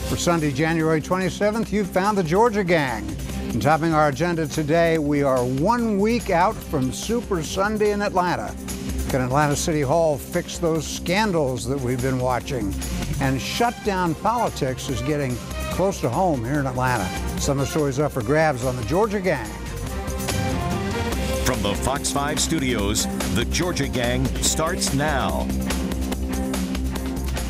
For Sunday, January 27th, you've found the Georgia Gang. And topping our agenda today, we are 1 week out from Super Sunday in Atlanta. Can Atlanta City Hall fix those scandals that we've been watching? And shutdown politics is getting close to home here in Atlanta. Some of the stories up for grabs on the Georgia Gang. From the Fox 5 studios, the Georgia Gang starts now.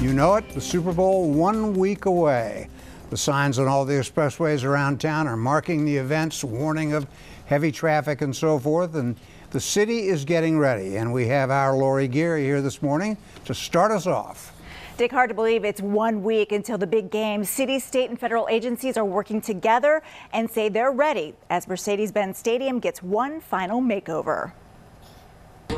You know it, the Super Bowl 1 week away. The signs on all the expressways around town are marking the events, warning of heavy traffic and so forth. And the city is getting ready. And we have our Lori Geary here this morning to start us off. Dick, hard to believe it's 1 week until the big game. City, state, and federal agencies are working together and say they're ready as Mercedes-Benz Stadium gets one final makeover.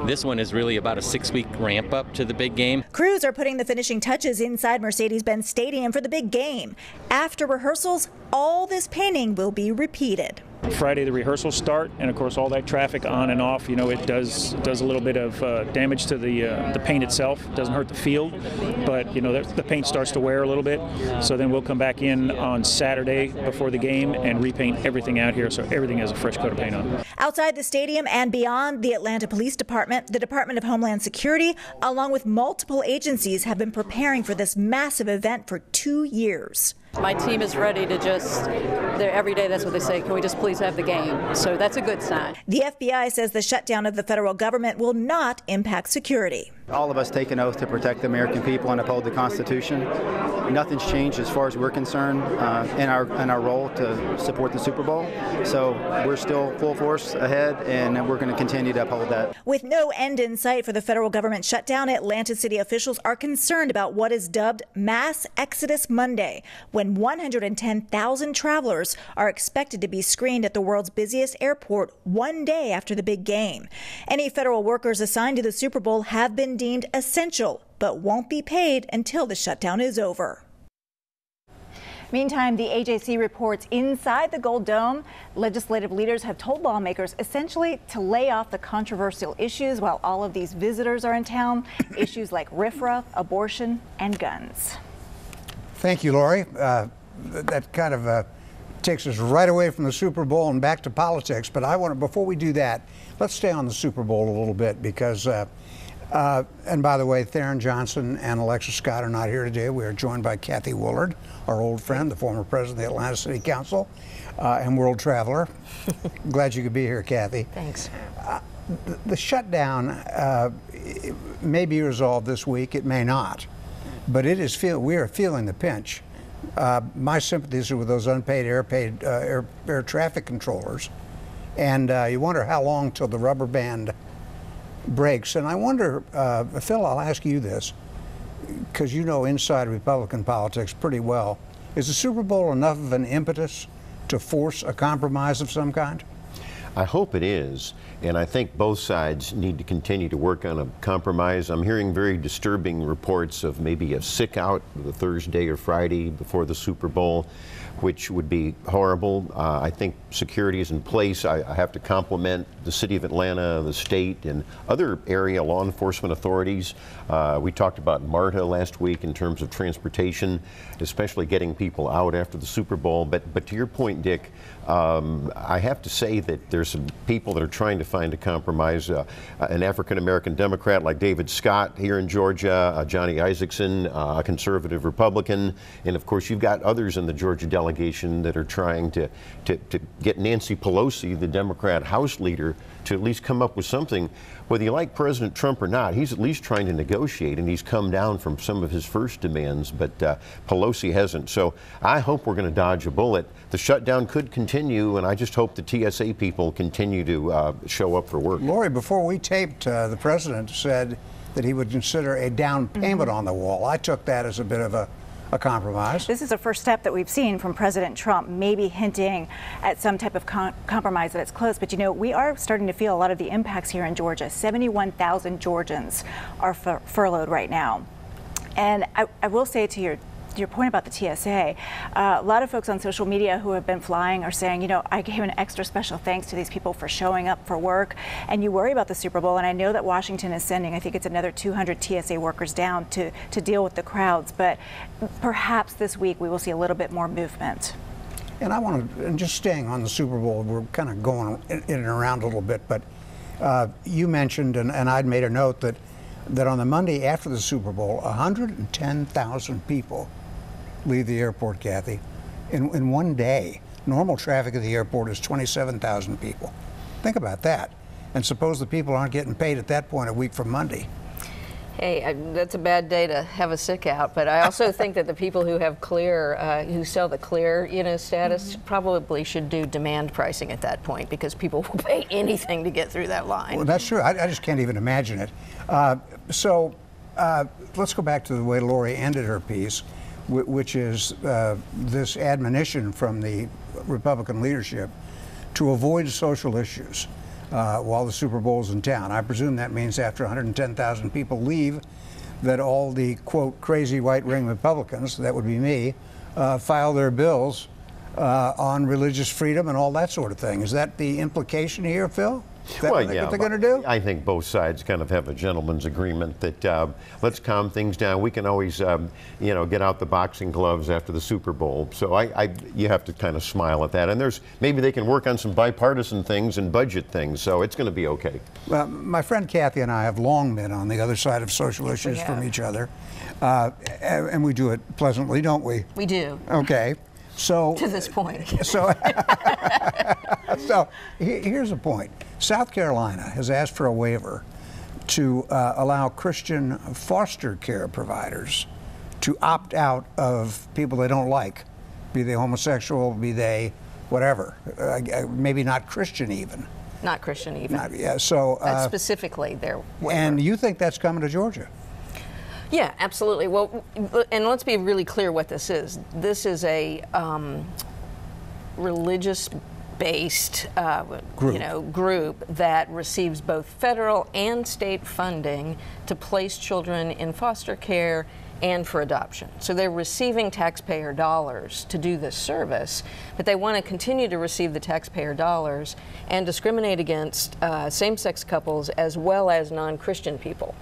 This one is really about a 6-week ramp up to the big game. Crews are putting the finishing touches inside Mercedes-Benz Stadium for the big game. After rehearsals, all this painting will be repeated. Friday the rehearsals start, and of course all that traffic on and off, you know, it does a little bit of damage to the paint itself. It doesn't hurt the field, but you know the paint starts to wear a little bit. So then we'll come back in on Saturday before the game and repaint everything out here so everything has a fresh coat of paint on. Outside the stadium and beyond, the Atlanta Police Department, the Department of Homeland Security, along with multiple agencies have been preparing for this massive event for 2 years. My team is ready to every day that's what they say, can we just please have the game? So that's a good sign. The FBI says the shutdown of the federal government will not impact security. All of us take an oath to protect the American people and uphold the Constitution. Nothing's changed as far as we're concerned in our role to support the Super Bowl. So we're still full force ahead, and we're going to continue to uphold that. With no end in sight for the federal government shutdown, Atlanta city officials are concerned about what is dubbed Mass Exodus Monday, when 110,000 travelers are expected to be screened at the world's busiest airport 1 day after the big game. Any federal workers assigned to the Super Bowl have been deemed essential, but won't be paid until the shutdown is over. Meantime, the AJC reports inside the Gold Dome, legislative leaders have told lawmakers essentially to lay off the controversial issues while all of these visitors are in town, issues like RFRA, abortion, and guns. Thank you, Lori. That kind of takes us right away from the Super Bowl and back to politics. But I want to, before we do that, let's stay on the Super Bowl a little bit because, and by the way, Theron Johnson and Alexa Scott are not here today. We are joined by Cathy Ward, our old friend, the former president of the Atlanta City Council and world traveler. Glad you could be here, Cathy. Thanks. The shutdown may be resolved this week. It may not. But we are feeling the pinch. My sympathies are with those unpaid air traffic controllers. And you wonder how long till the rubber band breaks. And I wonder, Phil, I'll ask you this, because you know inside Republican politics pretty well. Is the Super Bowl enough of an impetus to force a compromise of some kind? I hope it is, and I think both sides need to continue to work on a compromise. I'm hearing very disturbing reports of maybe a sick out the Thursday or Friday before the Super Bowl, which would be horrible. I think security is in place. I have to compliment the city of Atlanta, the state, and other area law enforcement authorities. We talked about MARTA last week in terms of transportation, especially getting people out after the Super Bowl. But to your point, Dick, I have to say that there's some people that are trying to find a compromise. An African-American Democrat like David Scott here in Georgia, Johnny Isaacson, a conservative Republican, and of course you've got others in the Georgia delegation that are trying to get Nancy Pelosi, the Democrat House leader, to at least come up with something. Whether you like President Trump or not, he's at least trying to negotiate, and he's come down from some of his first demands, but Pelosi hasn't. So I hope we're going to dodge a bullet. The shutdown could continue, and I just hope the TSA people continue to show up for work. Lori, before we taped, the president said that he would consider a down payment on the wall. I took that as a bit of a compromise. This is a first step that we've seen from President Trump, maybe hinting at some type of compromise that it's close. But you know, we are starting to feel a lot of the impacts here in Georgia. 71,000 Georgians are furloughed right now. And I will say to your point about the TSA, a lot of folks on social media who have been flying are saying, you know, I gave an extra special thanks to these people for showing up for work. And you worry about the Super Bowl, and I know that Washington is sending, I think it's another 200 TSA workers down to deal with the crowds, but perhaps this week we will see a little bit more movement. And I want to, and just staying on the Super Bowl, we're kind of going in and around a little bit, but you mentioned, and I'd made a note that on the Monday after the Super Bowl, 110,000 people leave the airport, Kathy, in one day. Normal traffic at the airport is 27,000 people. Think about that. And suppose the people aren't getting paid at that point a week from Monday. Hey, that's a bad day to have a sick out, but I also think that the people who have clear, who sell the clear, status, probably should do demand pricing at that point, because people will pay anything to get through that line. Well, that's true. I just can't even imagine it. So let's go back to the way Lori ended her piece, which is this admonition from the Republican leadership to avoid social issues while the Super Bowl's in town. I presume that means after 110,000 people leave, that all the, quote, crazy white ring Republicans, that would be me, file their bills on religious freedom and all that sort of thing. Is that the implication here, Phil? Is that what they're going to do? I think both sides kind of have a gentleman's agreement that let's calm things down. We can always, get out the boxing gloves after the Super Bowl. So you have to kind of smile at that. And maybe they can work on some bipartisan things and budget things. So it's going to be okay. Well, my friend Kathy and I have long been on the other side of social issues from each other, and we do it pleasantly, don't we? We do. Okay. So to this point. So here's a point. South Carolina has asked for a waiver to allow Christian foster care providers to opt out of people they don't like, be they homosexual, be they whatever, maybe not Christian even. Not Christian even. Yeah. So that's specifically their waiver. And you think that's coming to Georgia? Yeah, absolutely. Well, and let's be really clear what this is. This is a religious-based group that receives both federal and state funding to place children in foster care and for adoption. So they're receiving taxpayer dollars to do this service, but they want to continue to receive the taxpayer dollars and discriminate against same-sex couples as well as non-Christian people.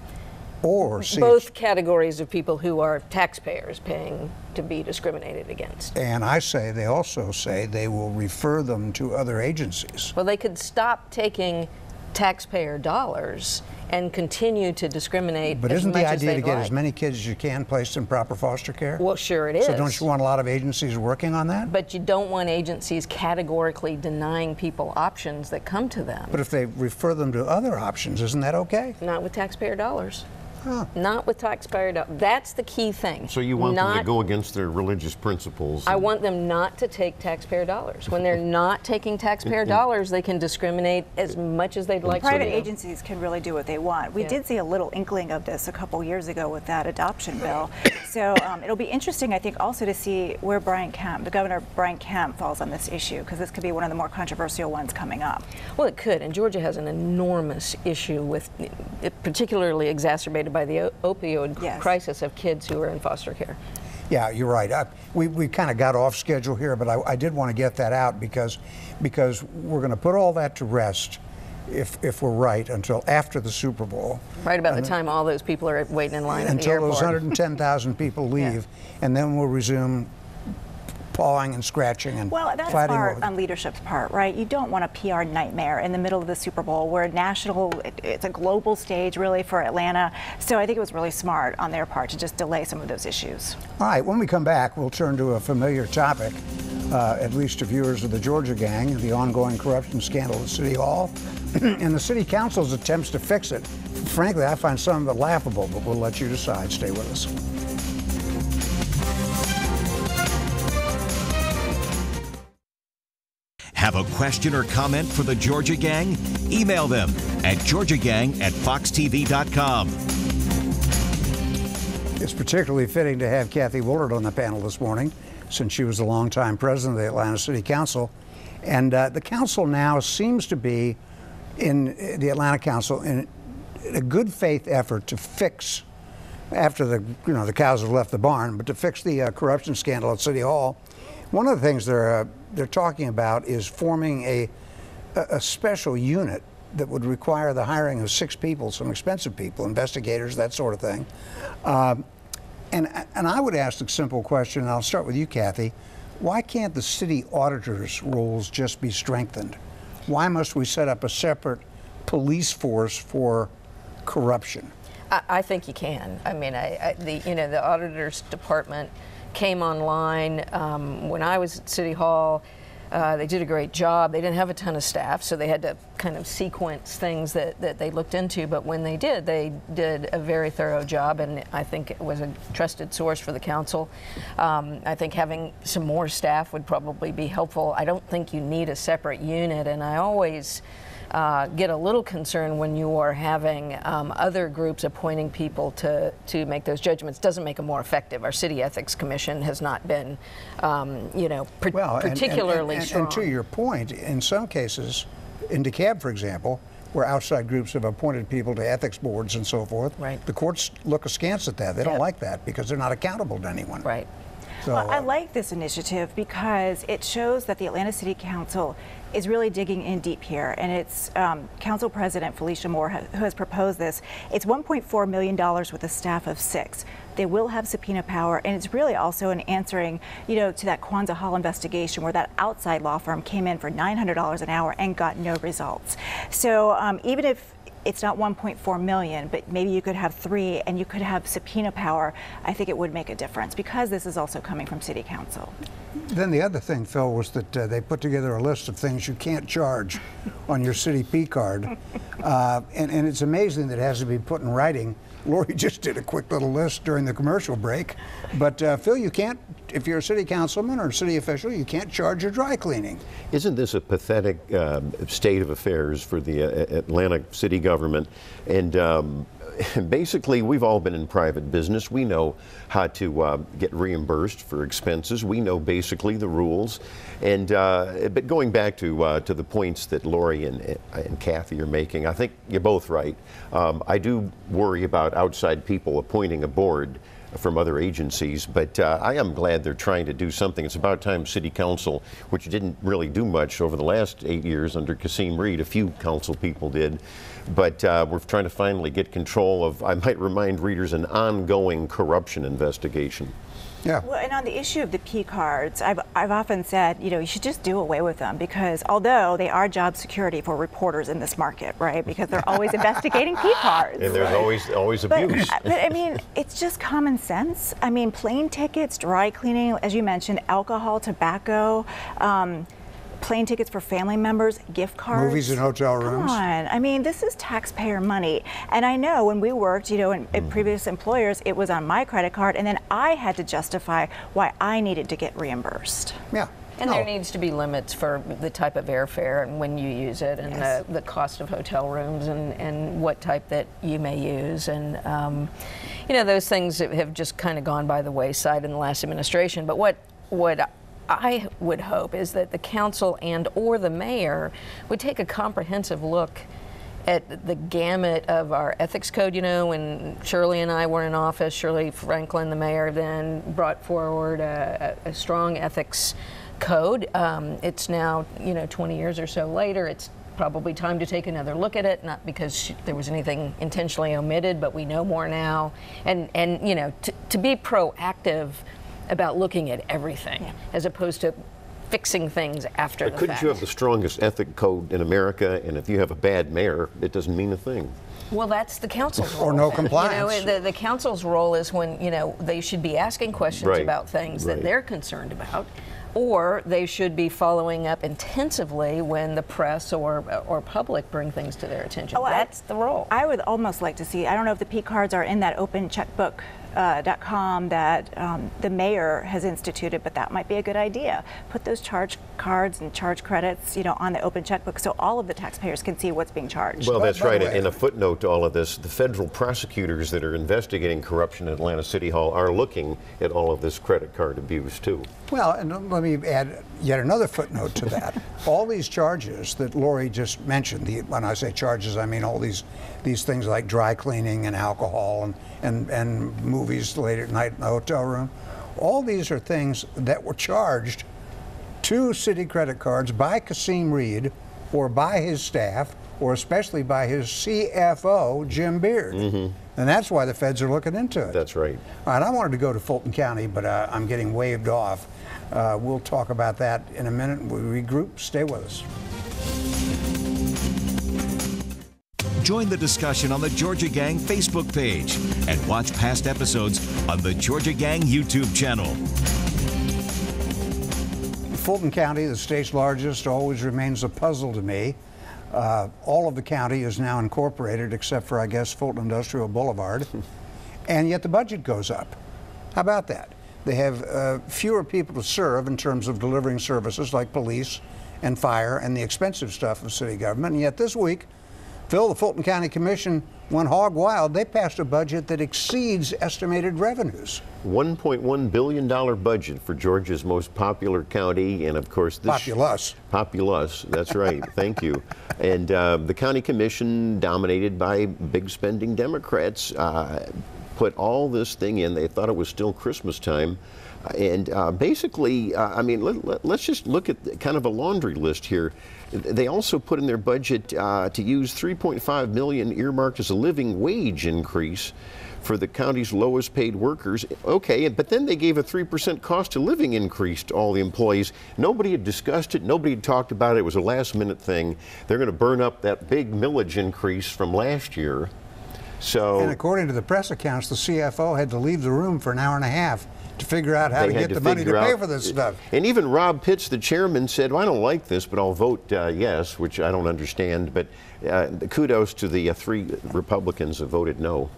Or both categories of people who are taxpayers paying to be discriminated against. And they also say they will refer them to other agencies. Well, they could stop taking taxpayer dollars and continue to discriminate. But isn't the idea to get as many kids as you can placed in proper foster care? Well, sure it is. So don't you want a lot of agencies working on that? But you don't want agencies categorically denying people options that come to them. But if they refer them to other options, isn't that okay? Not with taxpayer dollars. Huh. Not with taxpayer dollars. That's the key thing. So you want them to go against their religious principles? I want them not to take taxpayer dollars. When they're not taking taxpayer dollars, they can discriminate as much as they'd like to. Private agencies can really do what they want. We did see a little inkling of this a couple years ago with that adoption bill. So it'll be interesting, I think, also to see where the Governor Brian Kemp falls on this issue, because this could be one of the more controversial ones coming up. Well, it could, and Georgia has an enormous issue with it, particularly exacerbated by the opioid crisis of kids who are in foster care. Yeah, you're right. We kind of got off schedule here, but I did want to get that out because we're going to put all that to rest if we're right until after the Super Bowl. Right about the time all those people are waiting in line at the airport. Until those 110,000 people leave, and then we'll resume pawing and scratching and well, that's fighting smart on leadership's part, right? You don't want a PR nightmare in the middle of the Super Bowl. We're it's a global stage really for Atlanta. So I think it was really smart on their part to just delay some of those issues. All right, when we come back, we'll turn to a familiar topic, at least to viewers of the Georgia Gang, the ongoing corruption scandal at City Hall and the City Council's attempts to fix it. Frankly, I find some of it laughable, but we'll let you decide. Stay with us. Have a question or comment for the Georgia Gang? Email them at georgiagang@foxtv.com. It's particularly fitting to have Cathy Ward on the panel this morning, since she was a longtime president of the Atlanta City Council. And the council now seems to be, in the Atlanta Council, in a good faith effort to fix after the cows have left the barn, but to fix the corruption scandal at City Hall. One of the things they're talking about is forming a special unit that would require the hiring of 6 people, some expensive people, investigators, that sort of thing. And I would ask a simple question, and I'll start with you, Cathy. Why can't the city auditor's roles just be strengthened? Why must we set up a separate police force for corruption? I think you can. I mean, the auditor's department came online when I was at City Hall. They did a great job. They didn't have a ton of staff, so they had to kind of sequence things that they looked into. But when they did a very thorough job, and I think it was a trusted source for the council. I think having some more staff would probably be helpful. I don't think you need a separate unit, and I always get a little concerned when you are having other groups appointing people to make those judgments. Doesn't make them more effective. Our City Ethics Commission has not been, particularly strong. And to your point, in some cases, in DeKalb, for example, where outside groups have appointed people to ethics boards and so forth, right. The courts look askance at that. They don't like that because they're not accountable to anyone. Right. So, well, I like this initiative because it shows that the Atlanta City Council is really digging in deep here, and it's Council President Felicia Moore who has proposed this. It's $1.4 million with a staff of 6. They will have subpoena power, and it's really also an answering, to that Kwanzaa Hall investigation where that outside law firm came in for $900 an hour and got no results. So even if it's not 1.4 million, but maybe you could have 3 and you could have subpoena power, I think it would make a difference because this is also coming from City Council. Then the other thing, Phil, was that they put together a list of things you can't charge on your city P card. And it's amazing that it has to be put in writing. Lori just did a quick little list during the commercial break. But Phil, you can't, if you're a city councilman or a city official, you can't charge your dry cleaning. Isn't this a pathetic state of affairs for the Atlanta city government? And basically, we've all been in private business. We know how to get reimbursed for expenses. We know basically the rules. And but going back to the points that Lori and Cathy are making, I think you're both right. I do worry about outside people appointing a board from other agencies, but I am glad they're trying to do something. It's about time City Council, which didn't really do much over the last 8 years under Kasim Reed, a few council people did, but we're trying to finally get control of, I might remind readers, an ongoing corruption investigation. Yeah. Well, and on the issue of the P cards, I've often said, you should just do away with them because although they are job security for reporters in this market, right? Because they're always investigating P cards. And there's always abuse. But I mean, it's just common sense. I mean, plane tickets, dry cleaning, as you mentioned, alcohol, tobacco, plane tickets for family members, gift cards. Movies and hotel rooms. Come on. I mean, this is taxpayer money. And I know when we worked, in previous employers, it was on my credit card, and then I had to justify why I needed to get reimbursed. Yeah. And there needs to be limits for the type of airfare and when you use it, and Yes. the cost of hotel rooms and what type that you may use. And, those things have just kind of gone by the wayside in the last administration. But what I would hope is that the council and or the mayor would take a comprehensive look at the gamut of our ethics code. When Shirley and I were in office, Shirley Franklin, the mayor, then brought forward a strong ethics code. It's now, 20 years or so later, it's probably time to take another look at it, not because there was anything intentionally omitted, but we know more now. And to be proactive about looking at everything, as opposed to fixing things after the fact. Couldn't you have the strongest ethic code in America, and if you have a bad mayor, it doesn't mean a thing? Well, that's the council's role. Or no compliance. The council's role is when, they should be asking questions about things that they're concerned about, or they should be following up intensively when the press or public bring things to their attention. Oh, that's the role. I would almost like to see, I don't know if the P cards are in that open checkbook .com that the mayor has instituted, but that might be a good idea. Put those charge cards and charge credits, on the open checkbook so all of the taxpayers can see what's being charged. Well, that's right. In a footnote to all of this, the federal prosecutors that are investigating corruption at Atlanta City Hall are looking at all of this credit card abuse, too. Well, and let me add yet another footnote to that. All these charges that Lori just mentioned, when I say charges, I mean all these things like dry cleaning and alcohol and movies late at night in the hotel room. All these are things that were charged to city credit cards by Kasim Reed or by his staff, or especially by his CFO, Jim Beard. And that's why the feds are looking into it. That's right. All right, I wanted to go to Fulton County, but I'm getting waved off. We'll talk about that in a minute. We'll regroup. Stay with us. Join the discussion on the Georgia Gang Facebook page and watch past episodes on the Georgia Gang YouTube channel. Fulton County, the state's largest, always remains a puzzle to me. All of the county is now incorporated except for, I guess, Fulton Industrial Boulevard, and yet the budget goes up. How about that? They have fewer people to serve in terms of delivering services like police and fire and the expensive stuff of city government, and yet this week, Phil, the Fulton County Commission went hog wild. They passed a budget that exceeds estimated revenues. $1.1 billion budget for Georgia's most popular county, and of course this populous, that's right. Thank you. And the county commission, dominated by big spending Democrats, put all this thing in. They thought it was still Christmas time. And basically, I mean, let's just look at kind of a laundry list here. They also put in their budget to use $3.5 million earmarked as a living wage increase for the county's lowest paid workers. Okay, but then they gave a 3% cost of living increase to all the employees. Nobody had discussed it. Nobody had talked about it. It was a last minute thing. They're going to burn up that big millage increase from last year. So, and according to the press accounts, the CFO had to leave the room for an hour and a half to figure out how to get the money to pay for this stuff. And even Rob Pitts, the chairman, said, well, I don't like this, but I'll vote yes, which I don't understand. But kudos to the 3 Republicans who voted no.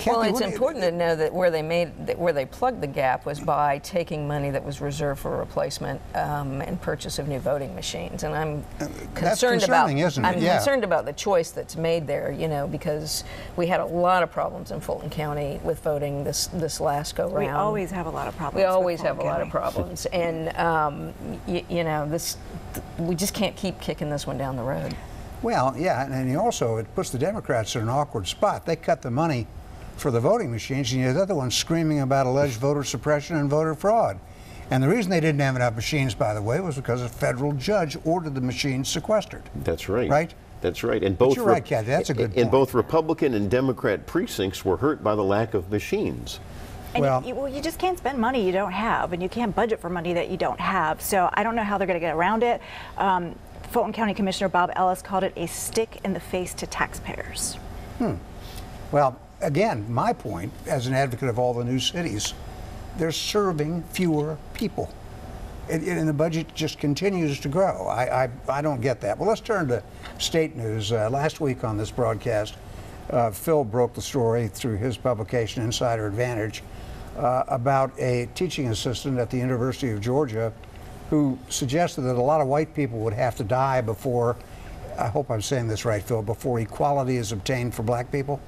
Well, it's important to know that where they plugged the gap was by taking money that was reserved for replacement and purchase of new voting machines. And I'm concerned about concerned about the choice that's made there. Because we had a lot of problems in Fulton County with voting this last go round. We always have a lot of problems. We always have a lot of problems, and we just can't keep kicking this one down the road. Well, yeah, and also it puts the Democrats in an awkward spot. They cut the money for the voting machines, and you're the other one screaming about alleged voter suppression and voter fraud. And the reason they didn't have enough machines, by the way, was because a federal judge ordered the machines sequestered. That's right. Right? That's right. And both you're right, Cathy. That's a good point. And both Republican and Democrat precincts were hurt by the lack of machines. And you just can't spend money you don't have, and you can't budget for money that you don't have. So I don't know how they're going to get around it. Fulton County Commissioner Bob Ellis called it a stick in the face to taxpayers. Well, again, my point as an advocate of all the new cities, they're serving fewer people. And the budget just continues to grow. I don't get that. Well, let's turn to state news. Last week on this broadcast, Phil broke the story through his publication, Insider Advantage, about a teaching assistant at the University of Georgia who suggested that a lot of white people would have to die before, I hope I'm saying this right, Phil, before equality is obtained for black people?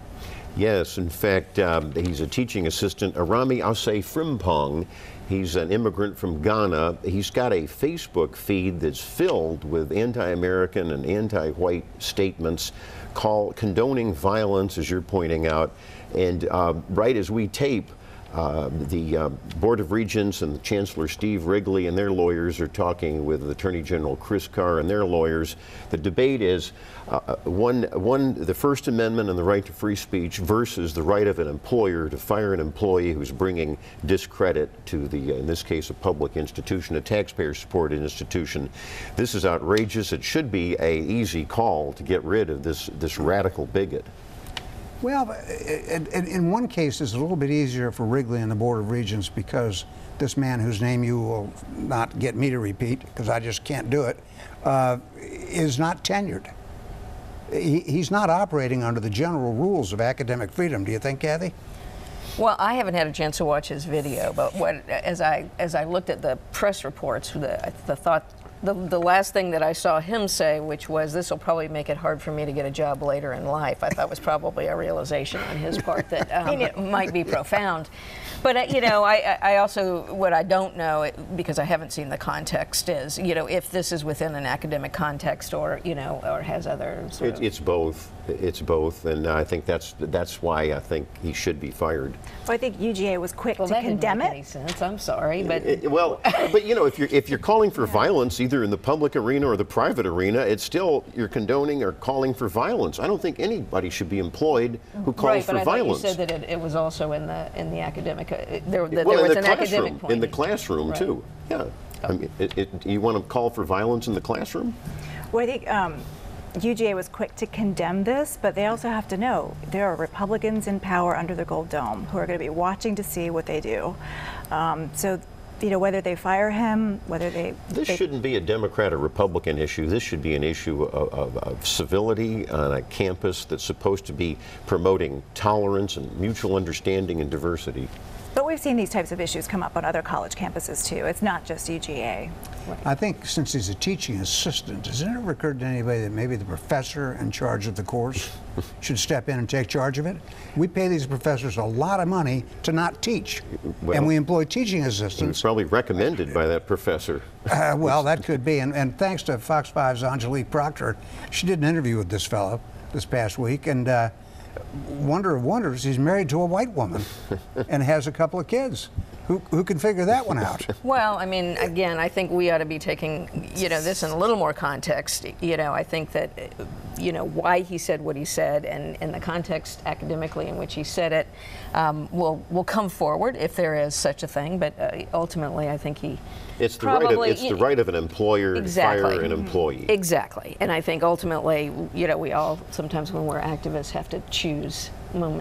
Yes, in fact, he's a teaching assistant, Arami Ase Frimpong. He's an immigrant from Ghana. He's got a Facebook feed that's filled with anti-American and anti-white statements condoning violence, as you're pointing out. And right as we tape, the Board of Regents and the Chancellor Steve Wrigley and their lawyers are talking with Attorney General Chris Carr and their lawyers. The debate is the First Amendment and the right to free speech versus the right of an employer to fire an employee who's bringing discredit to in this case, a public institution, a taxpayer-supported institution. This is outrageous. It should be an easy call to get rid of this radical bigot. Well, in one case, it's a little bit easier for Wrigley and the Board of Regents because this man whose name you will not get me to repeat, because I just can't do it, is not tenured. He's not operating under the general rules of academic freedom. Do you think, Cathy? Well, I haven't had a chance to watch his video, but as I looked at the press reports, the last thing that I saw him say, which was, "This will probably make it hard for me to get a job later in life," I thought was probably a realization on his part that might be profound. But I also, what I don't know, because I haven't seen the context, is if this is within an academic context or or has other. It's both. It's both, and I think that's why I think he should be fired. Well, I think UGA was quick to condemn it. That didn't make it. any sense. I'm sorry, but but if you're calling for violence either in the public arena or the private arena, it's still you're condoning or calling for violence. I don't think anybody should be employed who calls for violence. You said that it was also in the academic. There was an academic point. In the classroom too. Yeah. I mean, you want to call for violence in the classroom? Well, I think UGA was quick to condemn this, but they also have to know there are Republicans in power under the Gold Dome who are going to be watching to see what they do. So, whether they fire him, whether they... This shouldn't be a Democrat or Republican issue. This should be an issue of civility on a campus that's supposed to be promoting tolerance and mutual understanding and diversity. But we've seen these types of issues come up on other college campuses too. It's not just UGA. I think since he's a teaching assistant, has it ever occurred to anybody that maybe the professor in charge of the course should step in and take charge of it? We pay these professors a lot of money to not teach, and we employ teaching assistants. It's probably recommended by that professor. Well, that could be, and thanks to Fox 5's Angelique Proctor, she did an interview with this fellow this past week, and wonder of wonders, he's married to a white woman and has a couple of kids. Who can figure that one out? Well, I mean, again, I think we ought to be taking, this in a little more context. I think that, why he said what he said and the context academically in which he said it will come forward if there is such a thing. But ultimately, I think it's the right of an employer to fire an employee. Exactly, and I think ultimately, we all sometimes when we're activists have to choose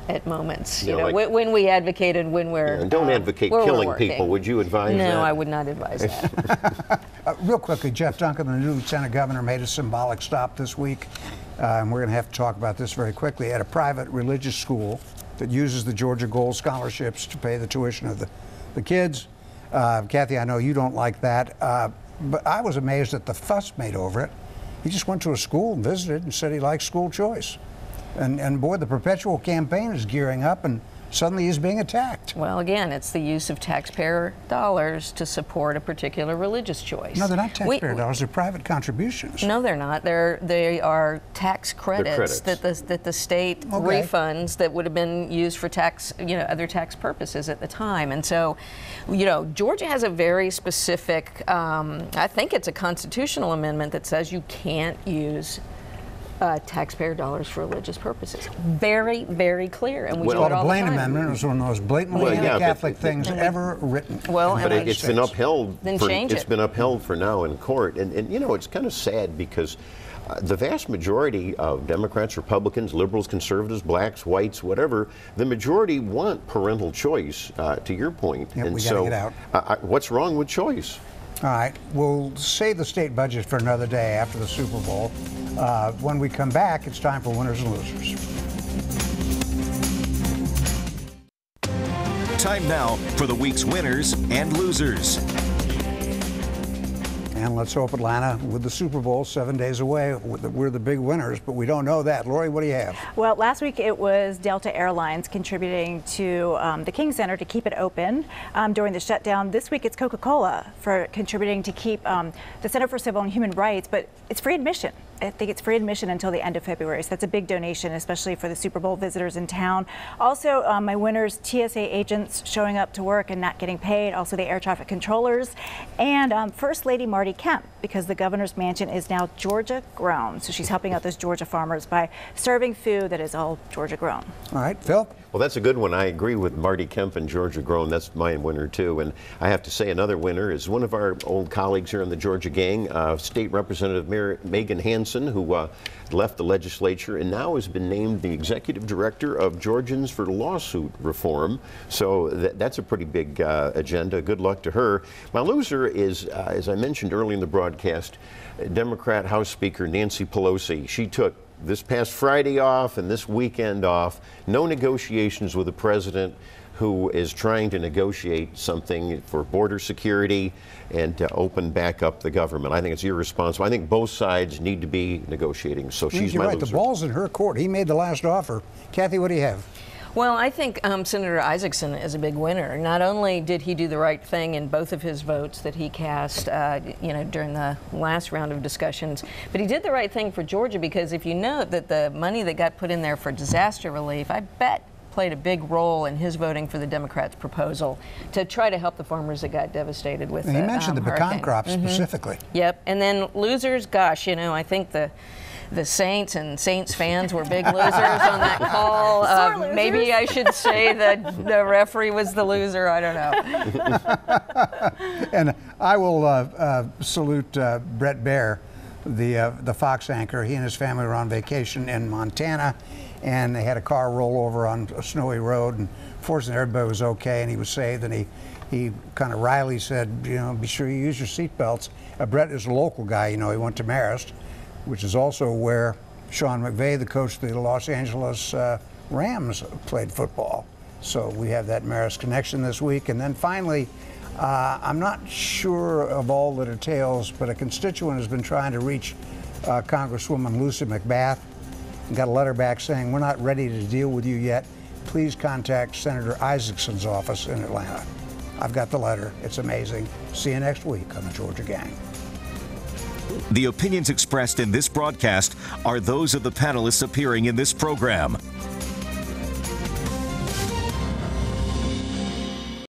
at moments, when we advocate and when we're and don't advocate killing people. Would you advise that? No, I would not advise that. Real quickly, Jeff Duncan, the new lieutenant governor, made a symbolic stop this week, and we're going to have to talk about this very quickly, at a private religious school that uses the Georgia Gold scholarships to pay the tuition of the kids. Cathy, I know you don't like that, but I was amazed at the fuss made over it. He just went to a school and visited and said he likes school choice. And boy, the perpetual campaign is gearing up, and suddenly he's being attacked. Well, again, it's the use of taxpayer dollars to support a particular religious choice. No, they're not taxpayer dollars. They're private contributions. No, they're not. They are tax credits that the state refunds that would have been used for tax, other tax purposes at the time. And so, Georgia has a very specific, I think it's a constitutional amendment that says you can't use taxpayer dollars for religious purposes. Very, very clear. And we do it all the time. The Blaine Amendment was one of the most blatantly anti-Catholic things ever written. Well, but it's been upheld. It's been upheld for now in court, and it's kind of sad because the vast majority of Democrats, Republicans, liberals, conservatives, blacks, whites, whatever, the majority want parental choice. To your point, and we gotta get out. What's wrong with choice? All right, we'll save the state budget for another day after the Super Bowl. When we come back, it's time for Winners and Losers. Time now for the week's winners and losers. And let's hope Atlanta, with the Super Bowl 7 days away, we're the big winners, but we don't know that. Lori, what do you have? Well, last week it was Delta Airlines contributing to the King Center to keep it open during the shutdown. This week it's Coca-Cola for contributing to keep the Center for Civil and Human Rights, but it's free admission. I think it's free admission until the end of February, so that's a big donation, especially for the Super Bowl visitors in town. Also, my winners, TSA agents showing up to work and not getting paid, also the air traffic controllers, and First Lady Marty Kemp, because the governor's mansion is now Georgia grown. So she's helping out those Georgia farmers by serving food that is all Georgia grown. All right, Phil? Well, that's a good one. I agree with Marty Kemp and Georgia grown. That's my winner, too. And I have to say another winner is one of our old colleagues here in the Georgia gang, State Representative Megan Hansen, who left the legislature and now has been named the Executive Director of Georgians for Lawsuit Reform. So that's a pretty big agenda. Good luck to her. My loser is, as I mentioned early in the broadcast, Democrat House Speaker Nancy Pelosi. She took this past Friday off and this weekend off. No negotiations with the president, who is trying to negotiate something for border security and to open back up the government. I think it's irresponsible. I think both sides need to be negotiating. So she's my right. loser. The ball's in her court. He made the last offer. Kathy, what do you have? Well, I think Senator Isaacson is a big winner. Not only did he do the right thing in both of his votes that he cast, during the last round of discussions, but he did the right thing for Georgia, because if you note that the money that got put in there for disaster relief, I bet played a big role in his voting for the Democrats' proposal to try to help the farmers that got devastated with and he mentioned the pecan crop specifically. Yep. And then losers, gosh, I think the Saints and Saints fans were big losers on that call. Maybe I should say that the referee was the loser. I don't know. And I will salute Brett Baer, the Fox anchor. He and his family were on vacation in Montana, and they had a car roll over on a snowy road. And fortunately, everybody was okay, and he was saved. And he kind of wryly said, be sure you use your seatbelts. Brett is a local guy. He went to Marist, which is also where Sean McVay, the coach of the Los Angeles Rams, played football. So we have that Marist connection this week. And then finally, I'm not sure of all the details, but a constituent has been trying to reach Congresswoman Lucy McBath and got a letter back saying, we're not ready to deal with you yet. Please contact Senator Isaacson's office in Atlanta. I've got the letter. It's amazing. See you next week on the Georgia Gang. The opinions expressed in this broadcast are those of the panelists appearing in this program.